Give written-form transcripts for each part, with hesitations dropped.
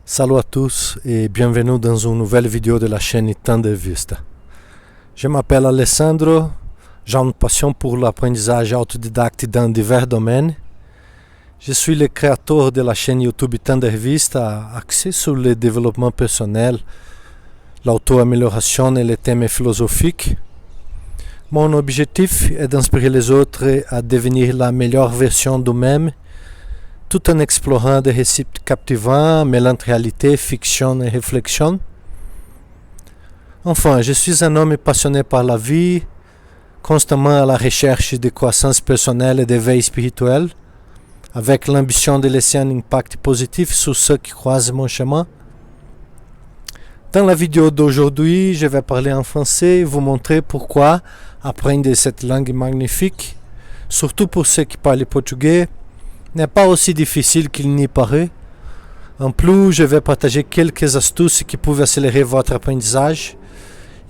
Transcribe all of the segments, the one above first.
Salut à tous et bienvenue dans une nouvelle vidéo de la chaîne Thundervista. Je m'appelle Alessandro, j'ai une passion pour l'apprentissage autodidacte dans divers domaines. Je suis le créateur de la chaîne YouTube Thundervista axée sur le développement personnel, l'auto-amélioration et les thèmes philosophiques. Mon objectif est d'inspirer les autres à devenir la meilleure version d'eux-mêmes, tout en explorant des récits captivants, mêlant réalité, fiction et réflexion. Enfin, je suis un homme passionné par la vie, constamment à la recherche de croissance personnelle et d'éveil spirituel, avec l'ambition de laisser un impact positif sur ceux qui croisent mon chemin. Dans la vidéo d'aujourd'hui, je vais parler en français et vous montrer pourquoi apprendre cette langue magnifique, surtout pour ceux qui parlent portugais, n'est pas aussi difficile qu'il n'y paraît. En plus, je vais partager quelques astuces qui peuvent accélérer votre apprentissage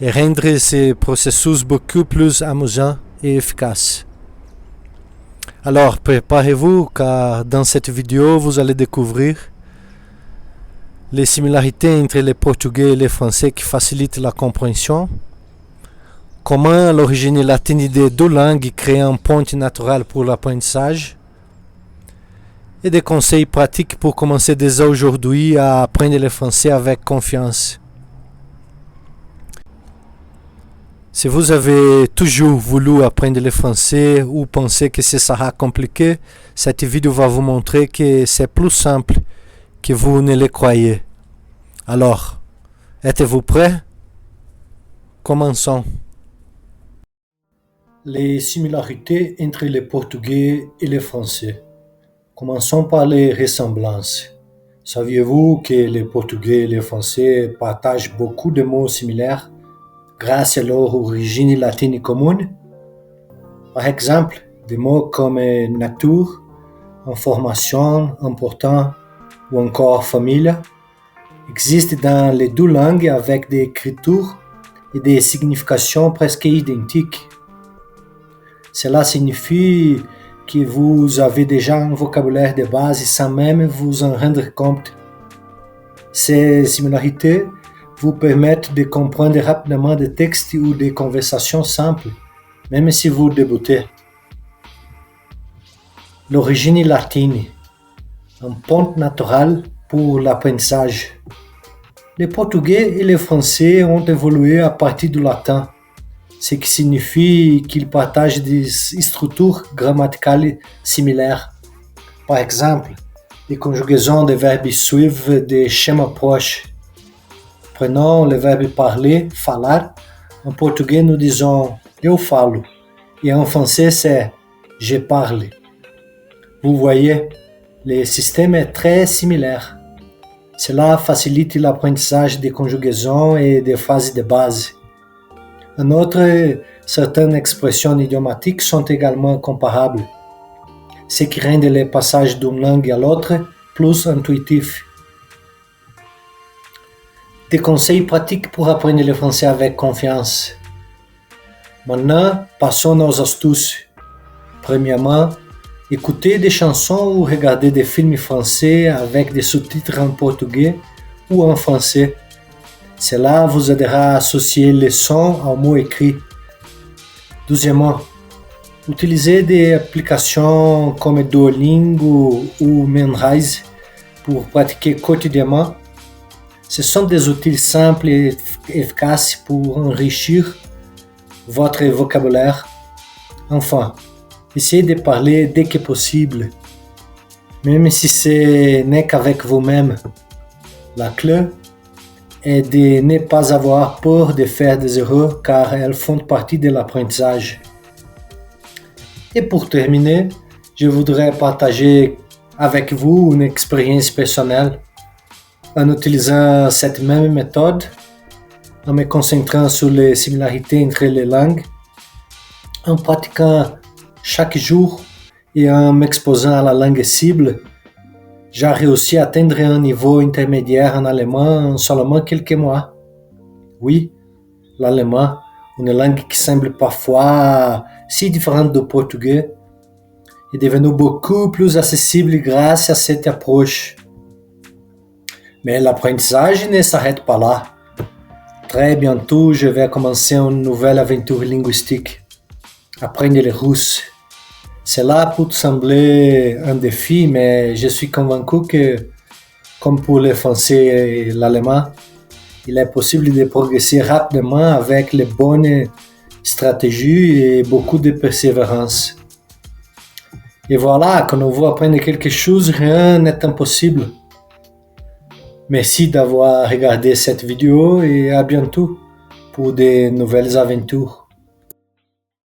et rendre ce processus beaucoup plus amusant et efficace. Alors, préparez-vous car dans cette vidéo, vous allez découvrir les similarités entre le portugais et le français qui facilitent la compréhension, comment l'origine latine des deux langues crée un pont naturel pour l'apprentissage, et des conseils pratiques pour commencer dès aujourd'hui à apprendre le français avec confiance. Si vous avez toujours voulu apprendre le français ou pensez que ce sera compliqué, cette vidéo va vous montrer que c'est plus simple que vous ne le croyez. Alors, êtes-vous prêts? Commençons. Les similarités entre le portugais et le français. Commençons par les ressemblances. Saviez-vous que le portugais et le français partagent beaucoup de mots similaires grâce à leur origine latine commune? Par exemple, des mots comme nature, information, important ou encore famille existent dans les deux langues avec des écritures et des significations presque identiques. Cela signifie que vous avez déjà un vocabulaire de base sans même vous en rendre compte. Ces similarités vous permettent de comprendre rapidement des textes ou des conversations simples, même si vous débutez. L'origine latine, un pont naturel pour l'apprentissage. Le portugais et le français ont évolué à partir du latin, ce qui signifie qu'ils partagent des structures grammaticales similaires. Par exemple, les conjugaisons des verbes suivent des schémas proches. Prenons le verbe parler, falar. En portugais, nous disons eu falo, et en français, c'est je parle. Vous voyez, le système est très similaire. Cela facilite l'apprentissage des conjugaisons et des phrases de base. En outre, certaines expressions idiomatiques sont également comparables, ce qui rend le passage d'une langue à l'autre plus intuitif. Des conseils pratiques pour apprendre le français avec confiance. Maintenant, passons aux astuces. Premièrement, écoutez des chansons ou regardez des films français avec des sous-titres en portugais ou en français. Cela vous aidera à associer les sons aux mots écrits. Deuxièmement, utilisez des applications comme Duolingo ou Memrise pour pratiquer quotidiennement. Ce sont des outils simples et efficaces pour enrichir votre vocabulaire. Enfin, essayez de parler dès que possible, même si ce n'est qu'avec vous-même. La clé et de ne pas avoir peur de faire des erreurs car elles font partie de l'apprentissage. Et pour terminer, je voudrais partager avec vous une expérience personnelle en utilisant cette même méthode, en me concentrant sur les similarités entre les langues, en pratiquant chaque jour et en m'exposant à la langue cible. J'ai réussi à atteindre un niveau intermédiaire en allemand en seulement quelques mois. Oui, l'allemand, une langue qui semble parfois si différente du portugais, est devenue beaucoup plus accessible grâce à cette approche. Mais l'apprentissage ne s'arrête pas là. Très bientôt, je vais commencer une nouvelle aventure linguistique. Apprendre le russe. Cela peut sembler un défi, mais je suis convaincu que, comme pour le français et l'allemand, il est possible de progresser rapidement avec les bonnes stratégies et beaucoup de persévérance. Et voilà, quand on veut apprendre quelque chose, rien n'est impossible. Merci d'avoir regardé cette vidéo et à bientôt pour de nouvelles aventures.